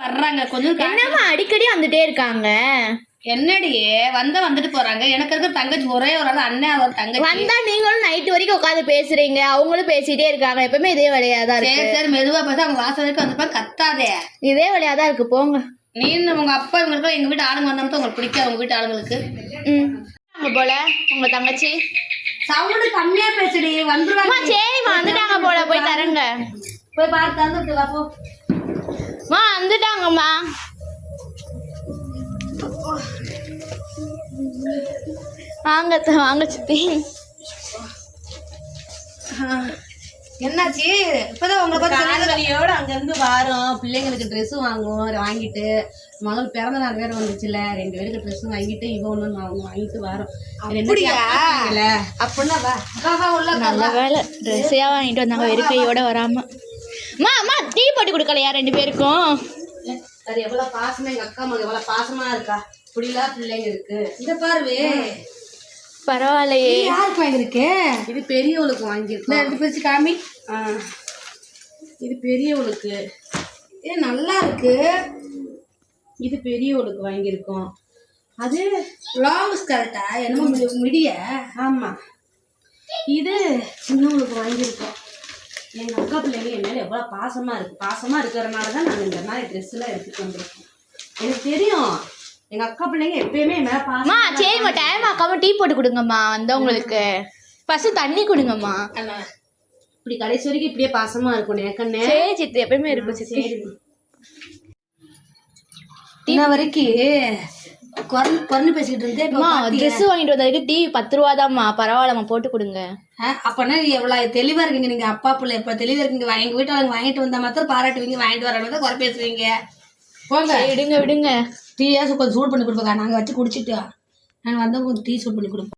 வர்றாங்க கொஞ்சம். என்னம்மா அடிக்கடி வந்துட்டே இருக்காங்க? என்னடி வந்துட்டு போறாங்க. எனக்கு இருக்க தங்கச்சி ஒரே ஒரு ஆள், அண்ணன் ஒரு தங்கச்சி. வந்தா நீங்களும் நைட்டு வரைக்கும் உட்காந்து பேசுறீங்க, அவங்களும் பேசிட்டே இருக்காங்க. எப்பவுமே இதே வேலையாதான் இருக்கு. சரி மெதுவா பேச. அவங்க வாசல் வரைக்கும் வந்தப்ப கத்தாதே. இதே வேலையாதான் இருக்கு, போங்க. நீ உங்க அப்பா இவங்களுக்கு எங்க வீட்டு ஆளுங்க வந்தா உங்களுக்கு பிடிக்காது. உங்க வீட்டு ஆளுங்களுக்கு போல உங்க தங்கச்சி சவுண்டு கம்மியா பேசுடி. வந்துருவாங்க. சரிம்மா வந்துட்டாங்க போல, போய் தரங்க. போய் பார்த்து தந்துட்டு வா போ. வந்துட்டாங்கம்மா. வாங்க வாங்க சித்தி. என்னாச்சு? இப்பதான் உங்களை காலவலியோட அங்கிருந்து வாரோம். பிள்ளைங்களுக்கு ட்ரெஸ் வாங்கிட்டு மகள் பிறந்த நாள் வேற வந்துச்சுல, 2 பேருக்கு ட்ரெஸ் வாங்கிட்டு இவ ஒண்ணு வாங்கிட்டு வாரோம். அப்படின்னா நல்ல வேலை ட்ரெஸ்ஸையா வாங்கிட்டு வந்தாங்க, வெறுக்கையோட வராம. அம்மா டீ போட்டு கொடுக்கலையா 2 பேருக்கும்? அது எவ்வளவு பாசமா, எங்க அக்கா மகள் எவ்வளவு பாசமா இருக்கா. இப்படிலாம் பிள்ளைங்க இருக்கு. இத பாருவே. பரவாயில்லையே. யாருக்கு வாங்கிருக்கு? இது பெரியவளுக்கு வாங்கியிருக்கோம். எடுத்து பிரிச்சு காமி. இது பெரியவளுக்கு. இது நல்லா இருக்கு. இது பெரியவளுக்கு வாங்கியிருக்கோம். அது லாங் ஸ்கர்ட்டா என்னமோ மிடிய. ஆமா, இது சின்னவளுக்கு வாங்கியிருக்கோம். எங்க அக்கா பிள்ளைங்க என் மேல எவ்வளவு பாசமா இருக்கு. பாசமா இருக்கிறதுனாலதான் நாங்க இந்த மாதிரி ட்ரெஸ் எல்லாம் எடுத்துட்டு வந்திருக்கோம். எனக்கு தெரியும் எங்க அக்கா பிள்ளைங்க எப்பயுமே என் மேல பாசமா. சரிம்மா டைம் ஆக்காம டீ போட்டு கொடுங்கம்மா. வந்தவங்களுக்கு ஃபர்ஸ்ட் தண்ணி கொடுங்கம்மா. இப்படி கடைசி வரைக்கும் இப்படியே பாசமா இருக்கும் எனக்கண்ணே. சரி சித்தி, எப்பயுமே இருக்கும் சித்தி. இன்ன வரைக்கும் குறந்து பேசிக்கிட்டு இருந்தேன். ட்ரெஸ் வாங்கிட்டு வந்ததுக்கு டீ 10 ரூபாதாம்மா. பரவாயில்லம்மா, போட்டு கொடுங்க. அப்பனா எவ்வளவு தெளிவா இருக்கீங்க நீங்க. அப்பா பிள்ளை எப்ப தெளிவா இருக்கீங்க. எங்க வீட்டாளுங்க வாங்கிட்டு வந்தா மாத்திரம் பாராட்டுவீங்க, வாங்கிட்டு வர குறை பேசுவீங்க. போங்க விடுங்க. டீயா கொஞ்சம் சூடு பண்ணி கொடுப்பா. நாங்க வச்சு குடிச்சிட்டு நான் வந்தவங்க கொஞ்சம் டீ சூடு பண்ணி கொடுப்போம்.